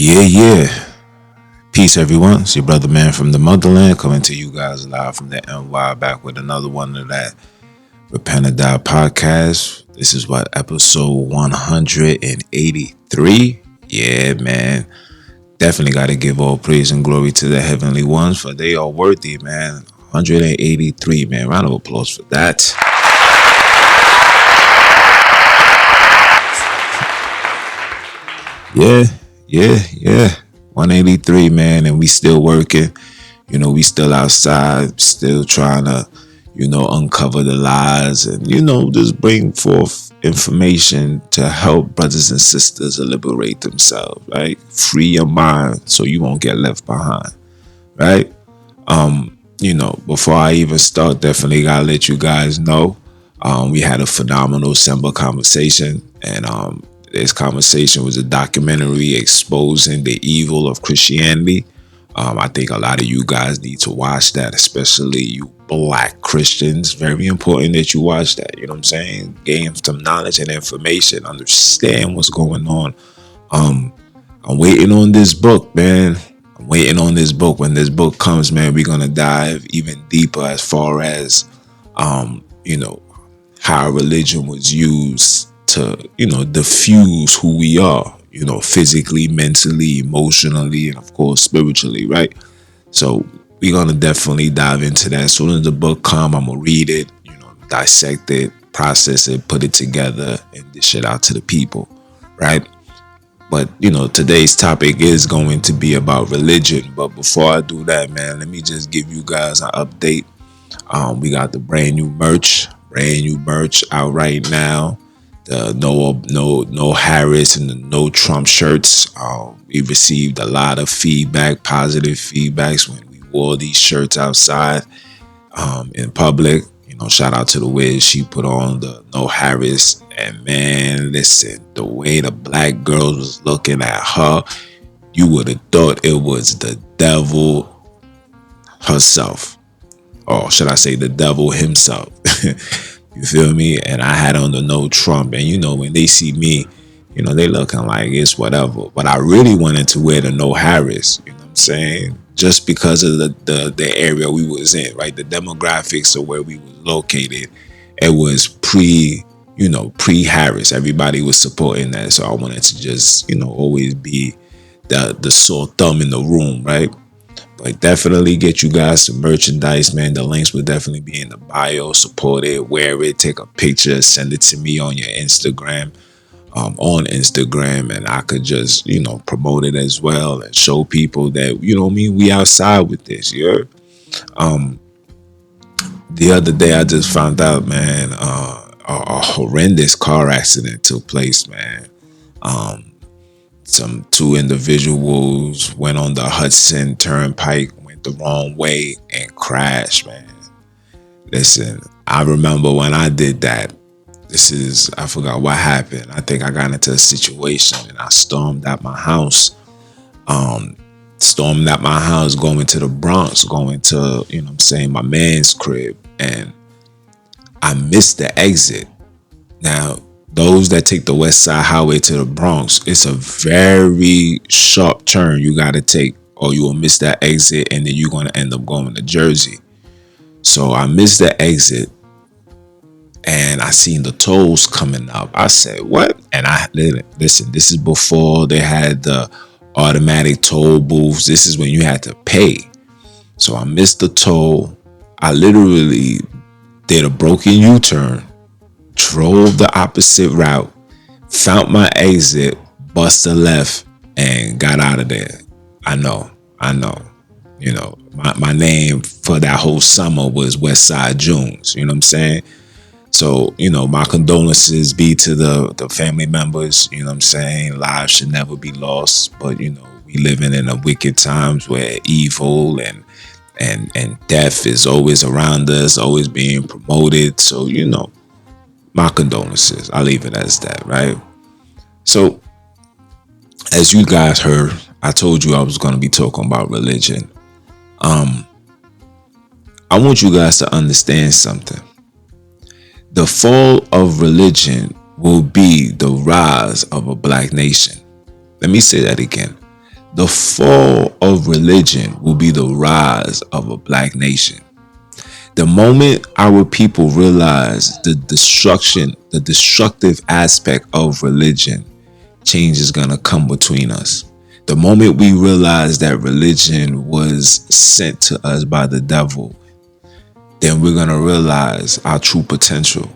Yeah. Peace, everyone. It's your brother, man, from the motherland, coming to you guys live from the NY, back with another one of that Repent or Die podcast. This is episode 183. Yeah, man. Definitely got to give all praise and glory to the heavenly ones, for they are worthy, man. 183, man. Round of applause for that. Yeah. 183, man, and we still working. We still outside, still trying to, uncover the lies and, just bring forth information to help brothers and sisters liberate themselves, right? Free your mind so you won't get left behind, right? Before I even start, definitely gotta let you guys know, we had a phenomenal December conversation, and this conversation was a documentary exposing the evil of Christianity. I think a lot of you guys need to watch that, especially you Black Christians. Very important that you watch that. You know what I'm saying? Gain some knowledge and information. Understand what's going on. I'm waiting on this book, man. I'm waiting on this book. When this book comes, man, we're gonna dive even deeper as far as, how religion was used to, diffuse who we are, physically, mentally, emotionally, and of course, spiritually, right? So we're going to definitely dive into that. As soon as the book come, I'm going to read it, dissect it, process it, put it together, and dish it out to the people, right? But, today's topic is going to be about religion. But before I do that, man, let me just give you guys an update. We got the brand new merch out right now. The no Harris and the no Trump shirts. We received a lot of feedback, positive feedbacks when we wore these shirts outside in public. Shout out to the way she put on the no Harris. And man, listen, the way the black girls was looking at her, you would have thought it was the devil herself. Or should I say the devil himself? You feel me? And I had on the no Trump. And when they see me, they looking like it's whatever. But I really wanted to wear the no Harris. You know what I'm saying? Just because of the area we was in, right? The demographics of where we was located. It was pre-Harris. Everybody was supporting that. So I wanted to just, always be the sore thumb in the room, right? But definitely get you guys some merchandise, man. The links will definitely be in the bio. Support it, wear it, take a picture, send it to me on your Instagram, and I could just, promote it as well and show people that, we outside with this, the other day I just found out, man, a horrendous car accident took place, man. Some two individuals went on the Hudson Turnpike, went the wrong way and crashed, man. Listen, I remember when I did that. I forgot what happened. I think I got into a situation and I stormed out my house. Going to the Bronx, going to, my man's crib. And I missed the exit. Now, those that take the West Side Highway to the Bronx, it's a very sharp turn you got to take, or you will miss that exit, and then you're going to end up going to Jersey. So I missed the exit, and I seen the tolls coming up. I said, what? And listen, this is before they had the automatic toll booths. This is when you had to pay. So I missed the toll. I literally did a broken U-turn, drove the opposite route, found my exit, bust a left, and got out of there. I know. My name for that whole summer was Westside Junns. You know what I'm saying? So, my condolences be to the family members. You know what I'm saying? Lives should never be lost. But, we living in a wicked times where evil and death is always around us, always being promoted. So, my condolences. I'll leave it as that, right? So, as you guys heard, I told you I was going to be talking about religion. I want you guys to understand something. The fall of religion will be the rise of a black nation. Let me say that again. The fall of religion will be the rise of a black nation. The moment our people realize the destructive aspect of religion, change is going to come between us. The moment we realize that religion was sent to us by the devil, then we're going to realize our true potential.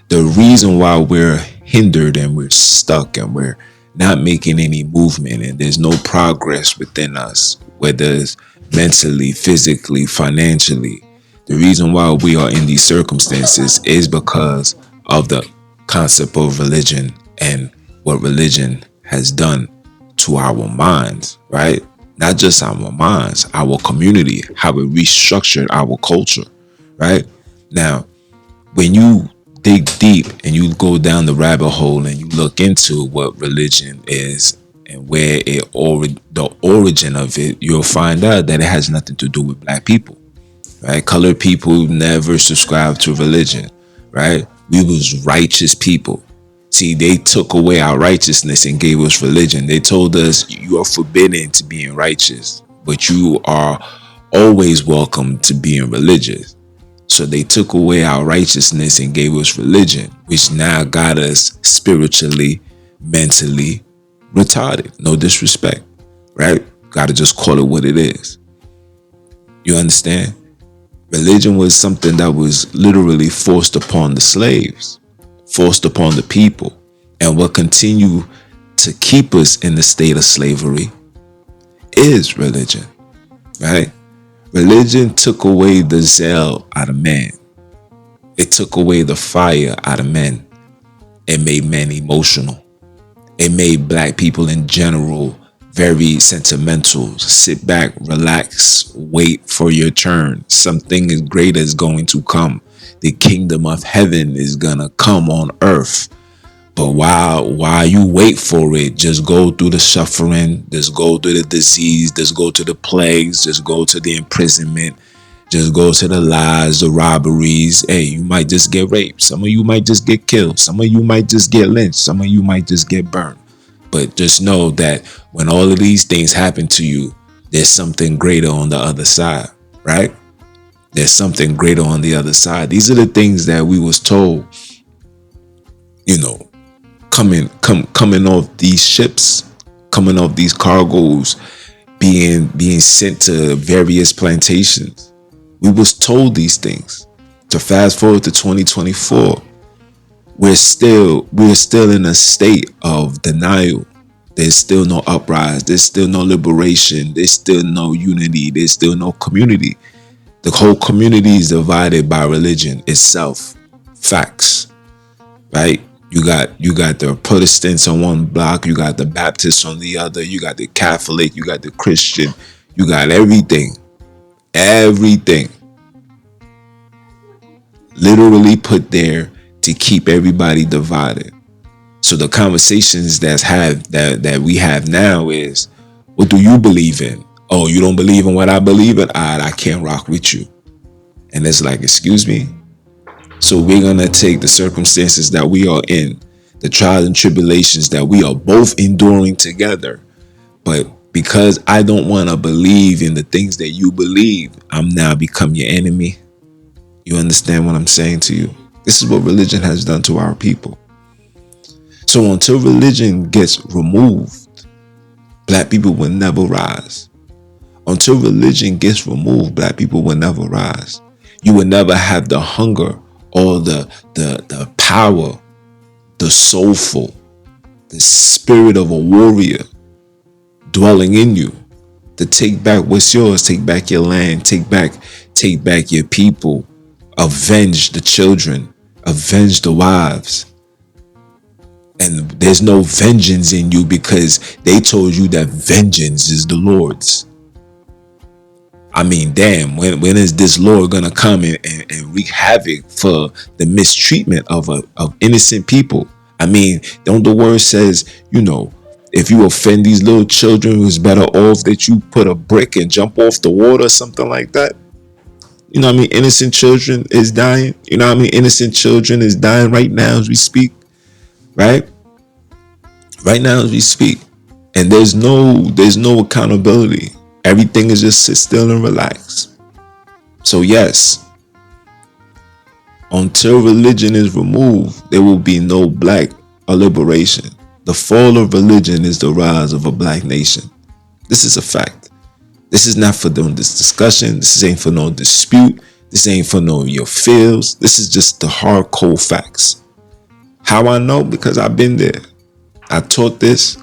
The reason why we're hindered and we're stuck and we're not making any movement and there's no progress within us, whether it's mentally, physically, financially, the reason why we are in these circumstances is because of the concept of religion and what religion has done to our minds, right? Not just our minds, our community, how it restructured our culture, right? Now, when you dig deep and you go down the rabbit hole and you look into what religion is and where the origin of it, you'll find out that it has nothing to do with black people, right? Colored people never subscribed to religion, right? We was righteous people. See, they took away our righteousness and gave us religion. They told us you are forbidden to being righteous, but you are always welcome to being religious. So they took away our righteousness and gave us religion, which now got us spiritually, mentally retarded. No disrespect, right? Gotta just call it what it is. You understand? Religion was something that was literally forced upon the slaves, forced upon the people. And what continue to keep us in the state of slavery is religion, right? Religion took away the zeal out of man. It took away the fire out of men. It made men emotional. It made black people in general very sentimental. Sit back, relax, wait for your turn. Something greater is going to come. The kingdom of heaven is gonna come on earth. But while you wait for it, just go through the suffering, just go through the disease, just go to the plagues, just go to the imprisonment, just go to the lies, the robberies. Hey, you might just get raped. Some of you might just get killed. Some of you might just get lynched. Some of you might just get burned. But just know that when all of these things happen to you, there's something greater on the other side, right? There's something greater on the other side. These are the things that we was told, you know, coming off these ships, coming off these cargoes, being sent to various plantations. We was told these things. To fast forward to 2024, we're still in a state of denial. There's still no uprise. There's still no liberation. There's still no unity. There's still no community. The whole community is divided by religion itself. Facts, right? You got the Protestants on one block, you got the Baptists on the other, you got the Catholic, you got the Christian, you got everything. Everything. Literally put there to keep everybody divided. So the conversations that we have now is, what do you believe in? Oh, you don't believe in what I believe in? I can't rock with you. And it's like, excuse me? So we're going to take the circumstances that we are in, the trials and tribulations that we are both enduring together. But because I don't want to believe in the things that you believe, I'm now become your enemy. You understand what I'm saying to you? This is what religion has done to our people. So until religion gets removed, black people will never rise. Until religion gets removed, black people will never rise. You will never have the hunger or the power, the soulful, the spirit of a warrior dwelling in you to take back what's yours, take back your land, take back your people, avenge the children, avenge the wives. And there's no vengeance in you because they told you that vengeance is the Lord's. I mean, damn, when is this Lord gonna come and wreak havoc for the mistreatment of innocent people? I mean, don't the word says, you know, if you offend these little children, it's better off that you put a brick and jump off the water or something like that. You know what I mean? Innocent children is dying. You know what I mean? Innocent children is dying right now as we speak. Right? Right now as we speak. And there's no accountability. Everything is just sit still and relax. So yes, until religion is removed, there will be no black liberation. The fall of religion is the rise of a black nation. This is a fact. This is not for doing this discussion. This ain't for no dispute. This ain't for no your feels. This is just the hard cold facts. How I know? Because I've been there. I taught this.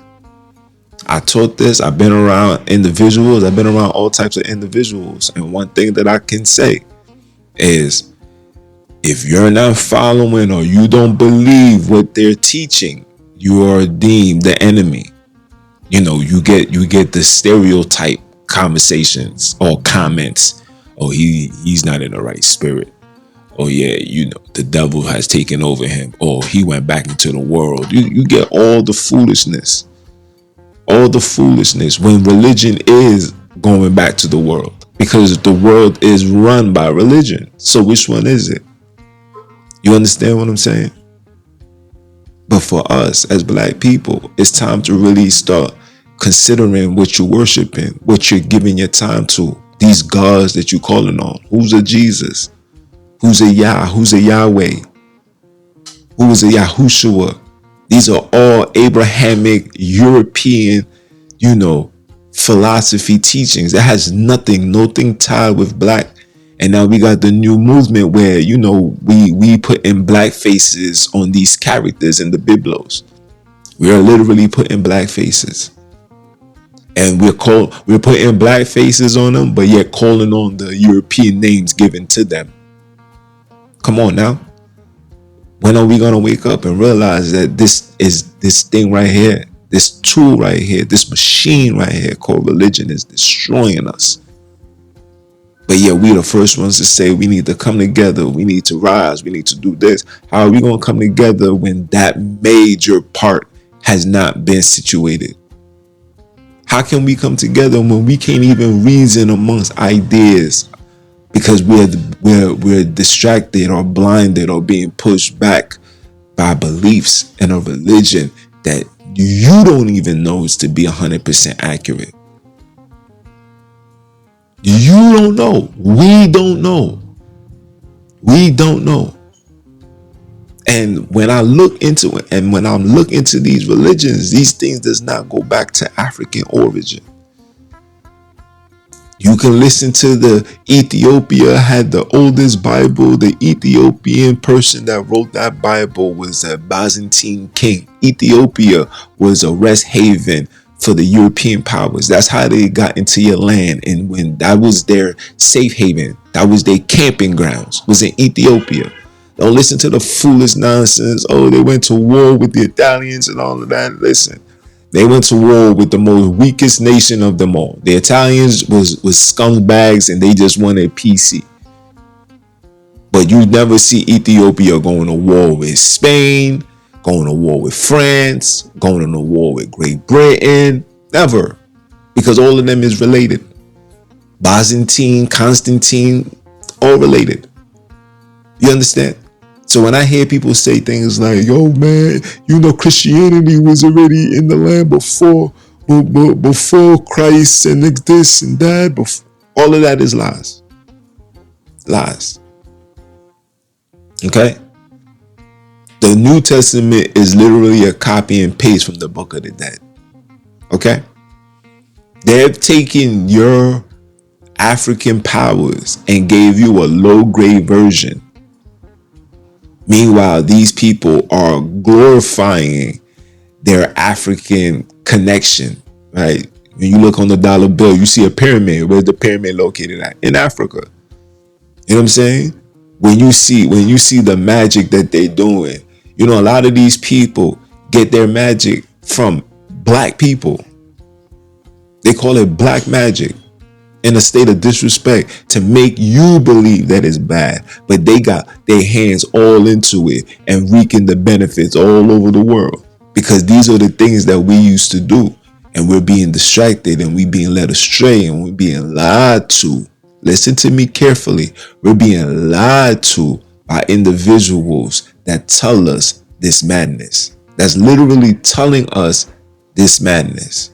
I've been around individuals. I've been around all types of individuals. And one thing that I can say is, if you're not following or you don't believe what they're teaching, you are deemed the enemy. You get the stereotype conversations or comments. Oh, he's not in the right spirit. Oh yeah, the devil has taken over him. Oh, he went back into the world. You get all the foolishness. All the foolishness when religion is going back to the world, because the world is run by religion. So which one is it? You understand what I'm saying? But for us as black people, it's time to really start considering what you're worshiping, what you're giving your time to. These gods that you're calling on. Who's a Jesus? Who's a Yah? Who's a Yahweh? Who is a Yahushua? These are all Abrahamic, European, philosophy teachings. That has nothing tied with black. And now we got the new movement where, we put in black faces on these characters in the Biblos. We are literally putting black faces. And we're putting black faces on them, but yet calling on the European names given to them. Come on now. When are we going to wake up and realize that this thing right here, this tool right here, this machine right here called religion is destroying us? But yet we the first ones to say we need to come together. We need to rise. We need to do this. How are we going to come together when that major part has not been situated? How can we come together when we can't even reason amongst ideas because we're distracted or blinded or being pushed back by beliefs in a religion that you don't even know is to be 100% accurate? You don't know. We don't know. We don't know. And when I look into it, and when I'm looking into these religions, these things does not go back to African origin. You can listen to the Ethiopia had the oldest Bible. The Ethiopian person that wrote that Bible was a Byzantine king. Ethiopia was a rest haven for the European powers. That's how they got into your land. And when that was their safe haven, that was their camping grounds, was in Ethiopia. Don't listen to the foolish nonsense. Oh, they went to war with the Italians and all of that. Listen, they went to war with the most weakest nation of them all. The Italians was scumbags and they just wanted PC. But you never see Ethiopia going to war with Spain, going to war with France, going to war with Great Britain. Never. Because all of them is related. Byzantine, Constantine, all related. You understand? So when I hear people say things like, yo man, Christianity was already in the land before Christ and this and that. All of that is lies. Lies. Okay? The New Testament is literally a copy and paste from the Book of the Dead. Okay? They've taken your African powers and gave you a low-grade version. Meanwhile, these people are glorifying their African connection, right? When you look on the dollar bill, you see a pyramid. Where's the pyramid located at? In Africa. You know what I'm saying? When you see the magic that they're doing, a lot of these people get their magic from black people. They call it black magic. In a state of disrespect to make you believe that it's bad, but they got their hands all into it and reaping the benefits all over the world, because these are the things that we used to do, and we're being distracted and we being led astray and we're being lied to. Listen to me carefully. We're being lied to by individuals that tell us this madness. That's literally telling us this madness.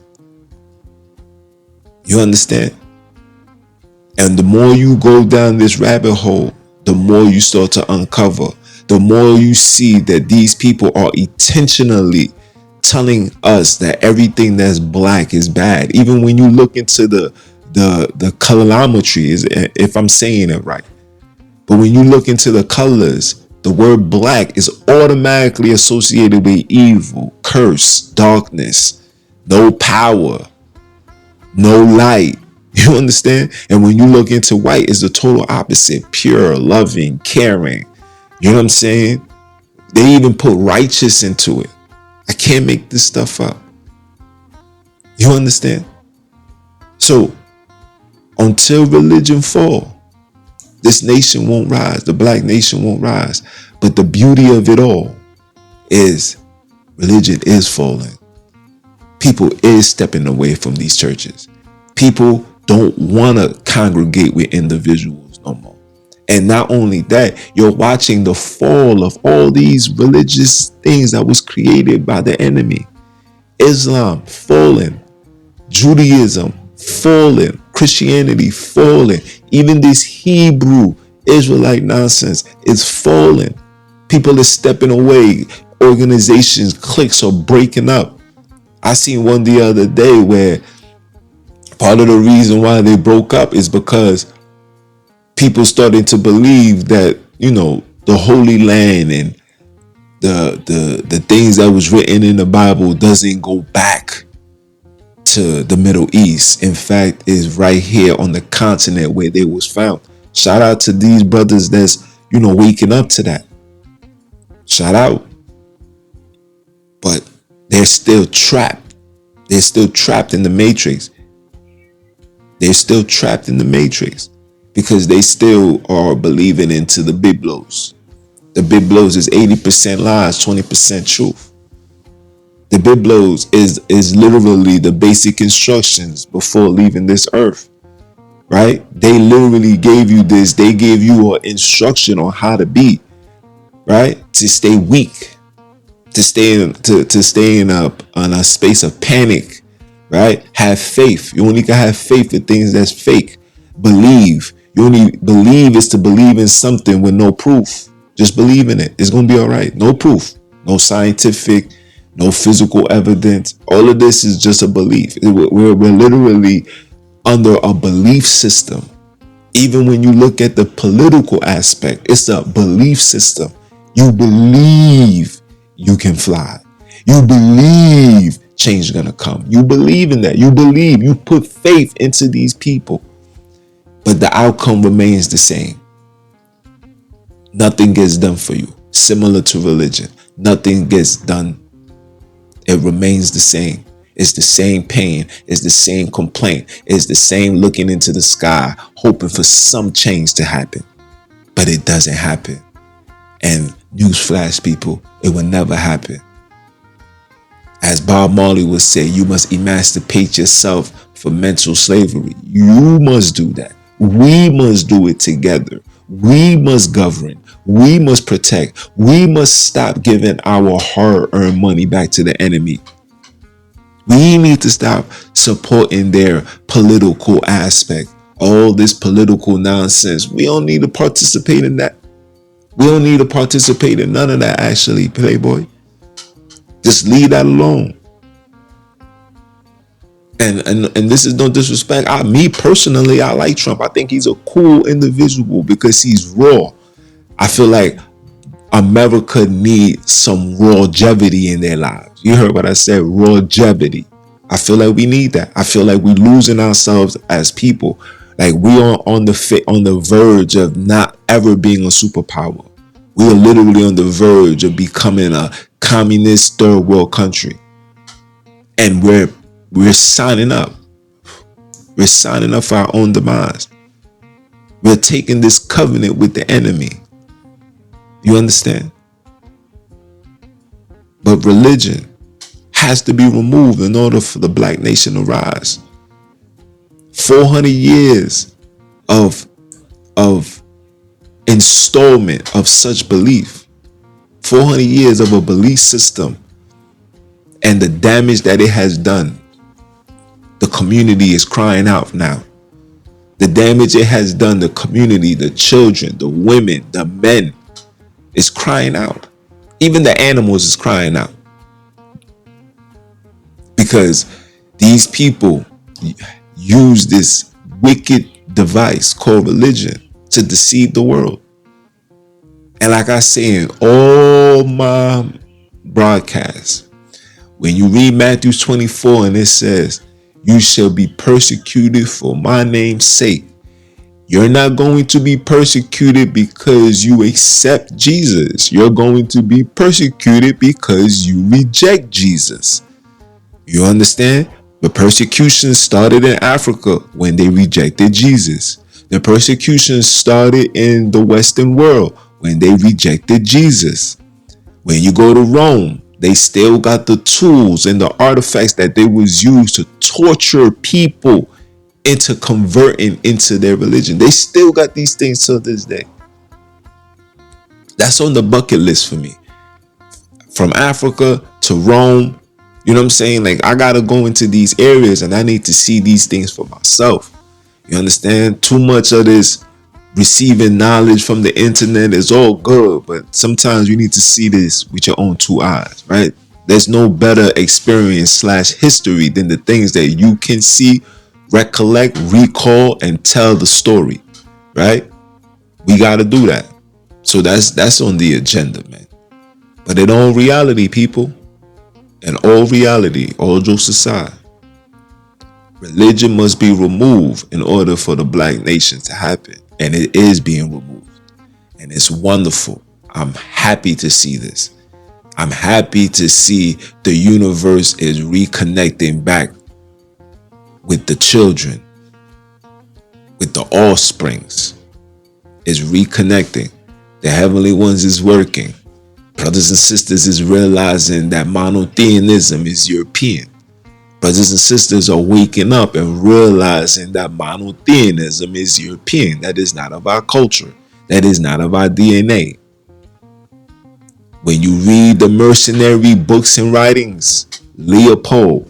You understand? And the more you go down this rabbit hole, the more you start to uncover, the more you see that these people are intentionally telling us that everything that's black is bad. Even when you look into the colorimetry, is, if I'm saying it right, but when you look into the colors, the word black is automatically associated with evil, curse, darkness, no power, no light. You understand? And when you look into white, it's the total opposite: pure, loving, caring. You know what I'm saying? They even put righteous into it. I can't make this stuff up. You understand? So until religion fall, this nation won't rise. The black nation won't rise. But the beauty of it all is religion is falling. People is stepping away from these churches. People don't want to congregate with individuals no more. And not only that, you're watching the fall of all these religious things that was created by the enemy. Islam falling, Judaism falling, Christianity falling, even this Hebrew Israelite nonsense is falling. People are stepping away. Organizations, cliques are breaking up. I seen one the other day where part of the reason why they broke up is because people started to believe that, you know, the Holy Land and the things that was written in the Bible doesn't go back to the Middle East. In fact, is right here on the continent where they was found. Shout out to these brothers that's, you know, waking up to that. Shout out. But they're still trapped. They're still trapped in the matrix. They're still trapped in the matrix because they still are believing into the Biblos. The Biblos is 80% lies, 20% truth. The Biblos is literally the basic instructions before leaving this earth, right? They literally gave you this. They gave you an instruction on how to be, right? To stay weak, to stay in a space of panic, right? Have faith. You only can have faith in things that's fake. Believe. You only believe is to believe in something with no proof. Just believe in it. It's gonna be all right. No proof, no scientific, no physical evidence. All of this is just a belief. We're literally under a belief system. Even when you look at the political aspect, it's a belief system. You believe you can fly. You believe change is gonna come. You believe in that. You believe. You put faith into these people. But the outcome remains the same. Nothing gets done for you. Similar to religion. Nothing gets done. It remains the same. It's the same pain. It's the same complaint. It's the same looking into the sky, hoping for some change to happen. But it doesn't happen. And newsflash, people, it will never happen. As Bob Marley would say, you must emancipate yourself from mental slavery. You must do that. We must do it together. We must govern. We must protect. We must stop giving our hard-earned money back to the enemy. We need to stop supporting their political aspect. All this political nonsense. We don't need to participate in that. We don't need to participate in none of that, actually, Playboy. Just leave that alone. And this is no disrespect. Me personally, I like Trump. I think he's a cool individual because he's raw. I feel like America needs some longevity in their lives. You heard what I said, longevity. I feel like we need that. I feel like we're losing ourselves as people. Like we are on the verge of not ever being a superpower. We are literally on the verge of becoming a communist third world country. And we're signing up. We're signing up for our own demise. We're taking this covenant with the enemy. You understand? But religion has to be removed in order for the black nation to rise. 400 years of installment of such belief. 400 years of a belief system and the damage that it has done. The community is crying out now. The damage it has done, the community, the children, the women, the men is crying out. Even the animals is crying out. Because these people use this wicked device called religion to deceive the world. And like I say in all my broadcasts, when you read Matthew 24 and it says, you shall be persecuted for my name's sake. You're not going to be persecuted because you accept Jesus. You're going to be persecuted because you reject Jesus. You understand? The persecution started in Africa when they rejected Jesus. The persecution started in the Western world when they rejected Jesus. When you go to Rome, they still got the tools and the artifacts that they was used to torture people into converting into their religion. They still got these things till this day. That's on the bucket list for me. From Africa to Rome, you know what I'm saying? Like, I gotta go into these areas and I need to see these things for myself. You understand? Too much of this receiving knowledge from the internet is all good, but sometimes you need to see this with your own two eyes, right? There's no better experience / history than the things that you can see, recollect, recall, and tell the story, right? We got to do that. So that's on the agenda, man. But in all reality, people, in all reality, all jokes aside, religion must be removed in order for the black nation to happen. And it is being removed. And it's wonderful. I'm happy to see this. I'm happy to see the universe is reconnecting back with the children, with the offsprings. It's reconnecting. The heavenly ones is working. Brothers and sisters is realizing that monotheism is European. Brothers and sisters are waking up and realizing that monotheism is European. That is not of our culture. That is not of our DNA. When you read the mercenary books and writings, Leopold,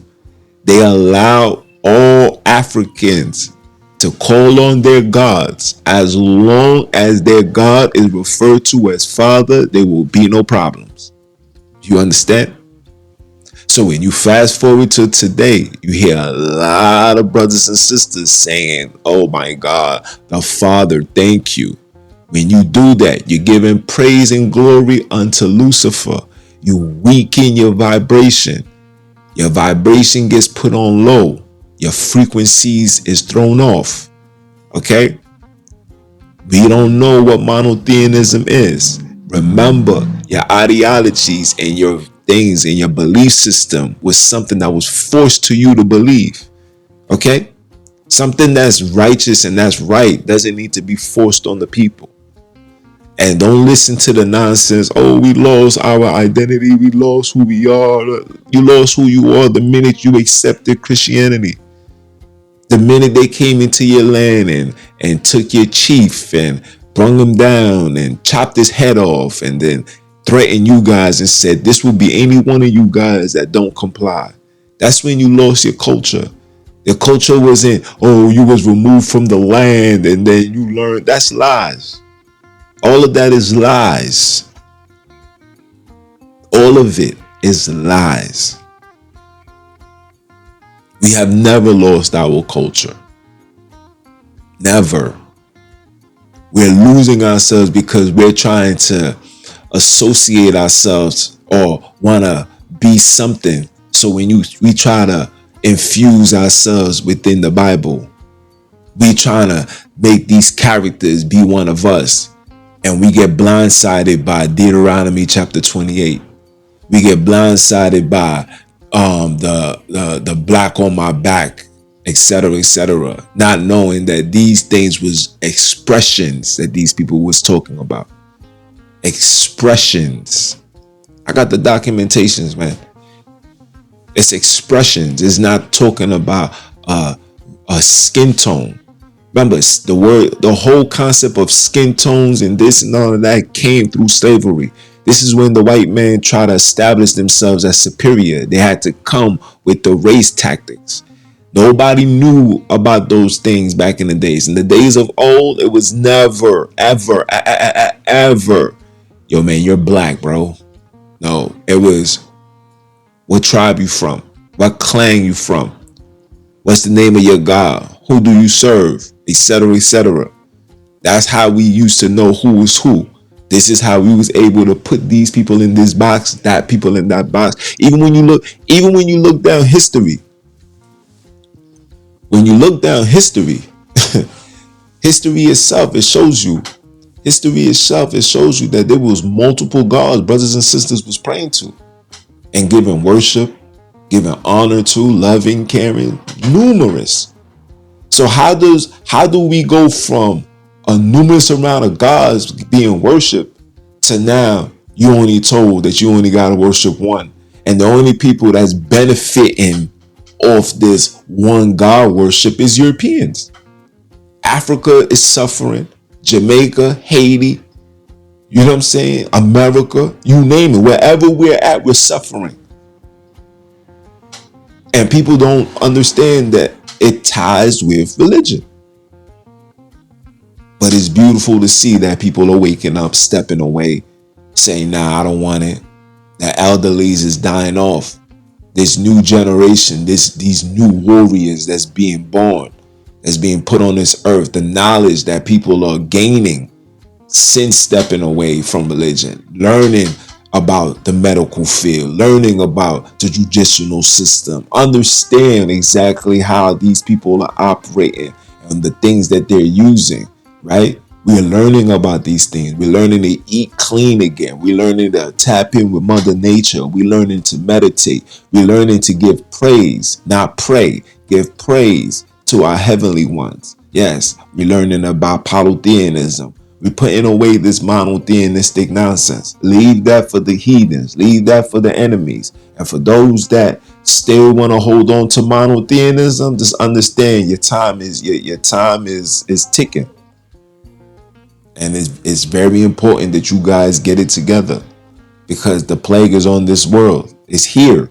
they allow all Africans to call on their gods. As long as their God is referred to as Father, there will be no problems. You understand? So when you fast forward to today, you hear a lot of brothers and sisters saying, oh my God, the Father, thank you. When you do that, you're giving praise and glory unto Lucifer. You weaken your vibration. Your vibration gets put on low. Your frequencies is thrown off. Okay? We don't know what monotheism is. Remember, your ideologies and your things and your belief system was something that was forced to you to believe. Okay? Something that's righteous and that's right doesn't need to be forced on the people. And don't listen to the nonsense. Oh, we lost our identity. We lost who we are. You lost who you are the minute you accepted Christianity. The minute they came into your land and took your chief and brung him down and chopped his head off and then threatened you guys and said, this will be any one of you guys that don't comply. That's when you lost your culture. Your culture wasn't, oh, you was removed from the land and then you learned. That's lies. All of that is lies. All of it is lies. We have never lost our culture. Never. We're losing ourselves because we're trying to associate ourselves or want to be something. So when we try to infuse ourselves within the Bible, we trying to make these characters be one of us. And we get blindsided by Deuteronomy chapter 28. We get blindsided by the black on my back, etc., not knowing that these things was expressions that these people was talking about. Expressions. I got the documentations, man. It's expressions. It's not talking about a skin tone. Remember, the whole concept of skin tones and this and all of that came through slavery. This is when the white man tried to establish themselves as superior. They had to come with the race tactics. Nobody knew about those things back in the days. In the days of old, it was never, ever, ever. Yo, man, you're black, bro. No, it was what tribe you from, what clan you from, what's the name of your God, who do you serve, etc., etc. That's how we used to know who was who. This is how we was able to put these people in this box, that people in that box. Even when you look down history, when you look down history, history itself, it shows you. History itself, it shows you that there was multiple gods brothers and sisters was praying to and giving worship, giving honor to, loving, caring, numerous. So how do we go from a numerous amount of gods being worshipped to now you only told that you only gotta worship one, and the only people that's benefiting off this one God worship is Europeans. Africa is suffering, Jamaica, Haiti, you know what I'm saying? America, you name it, wherever we're at, we're suffering. And people don't understand that it ties with religion. But it's beautiful to see that people are waking up, stepping away, saying, nah, I don't want it. The elderlies is dying off. This new generation, these new warriors that's being born, that's being put on this earth, the knowledge that people are gaining since stepping away from religion, learning about the medical field, learning about the judicial system, understand exactly how these people are operating and the things that they're using, right? We're learning about these things. We're learning to eat clean again. We're learning to tap in with Mother Nature. We're learning to meditate. We're learning to give praise, not pray, give praise to our heavenly ones. Yes, we're learning about polytheism. We're putting away this monotheistic nonsense. Leave that for the heathens. Leave that for the enemies. And for those that still want to hold on to monotheism, just understand your time is ticking. And it's very important that you guys get it together, because the plague is on this world. It's here.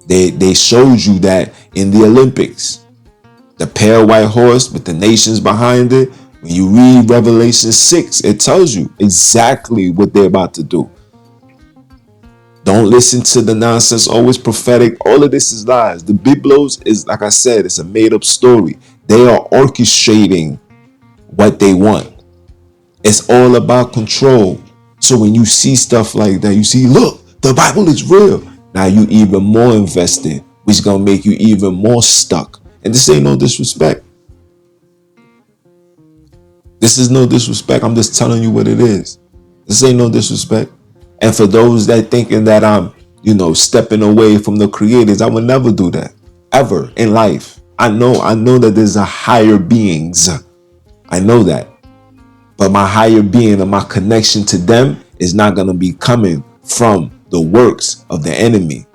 They showed you that in the Olympics. The pale white horse with the nations behind it. When you read Revelation 6, it tells you exactly what they're about to do. Don't listen to the nonsense. Always prophetic. All of this is lies. The Biblos is, like I said, it's a made-up story. They are orchestrating what they want. It's all about control. So when you see stuff like that, you see, look, the Bible is real. Now you even more invested, which is going to make you even more stuck. And this ain't no disrespect. This is no disrespect. I'm just telling you what it is. This ain't no disrespect. And for those that thinking that I'm, stepping away from the creators, I would never do that. Ever in life. I know that there's a higher beings. I know that. But my higher being and my connection to them is not going to be coming from the works of the enemy.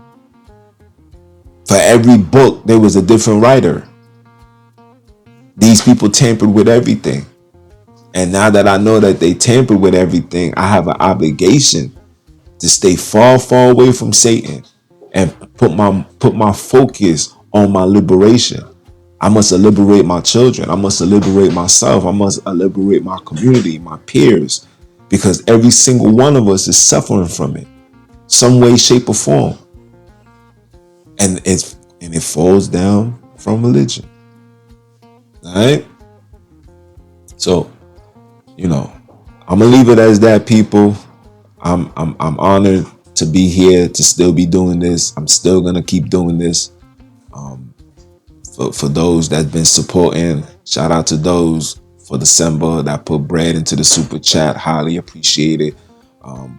For every book, there was a different writer. These people tampered with everything. And now that I know that they tampered with everything, I have an obligation to stay far, far away from Satan and put my focus on my liberation. I must liberate my children. I must liberate myself. I must liberate my community, my peers, because every single one of us is suffering from it, some way, shape, or form. And it falls down from religion. All right. So, I'm gonna leave it as that, people. I'm honored to be here, to still be doing this. I'm still gonna keep doing this. For those that's been supporting, shout out to those for December that put bread into the super chat. Highly appreciate it.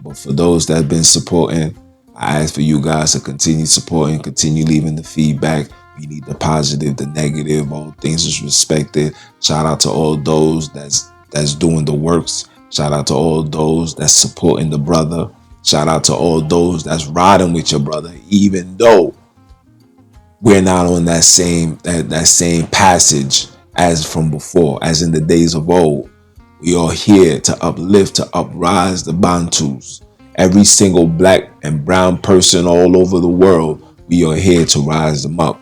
But for those that have been supporting, I ask for you guys to continue supporting, continue leaving the feedback. We need the positive, the negative, all things is respected. Shout out to all those that's doing the works. Shout out to all those that's supporting the brother. Shout out to all those that's riding with your brother, even though we're not on that same passage as from before, as in the days of old. We are here to uplift, to uprise the Bantus. Every single black and brown person all over the world, we are here to rise them up.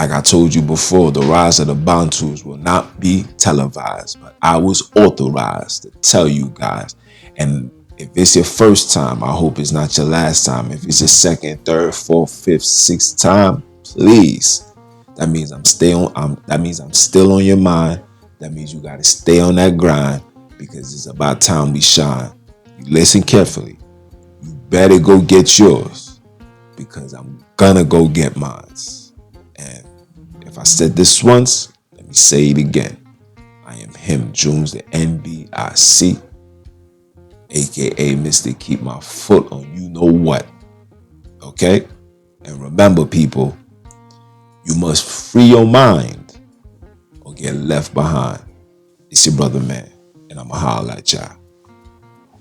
Like I told you before, the rise of the Bantus will not be televised, but I was authorized to tell you guys. And if it's your first time, I hope it's not your last time. If it's your second, third, fourth, fifth, sixth time, please. That means that means I'm still on your mind. That means you gotta stay on that grind because it's about time we shine. You listen carefully. You better go get yours because I'm gonna go get mine. And if I said this once, let me say it again. I am him, Junns the NBIC, aka Mr. Keep My Foot on you know what. Okay? And remember, people, you must free your mind or get left behind. It's your brother, man, and I'ma holler at y'all.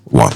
One.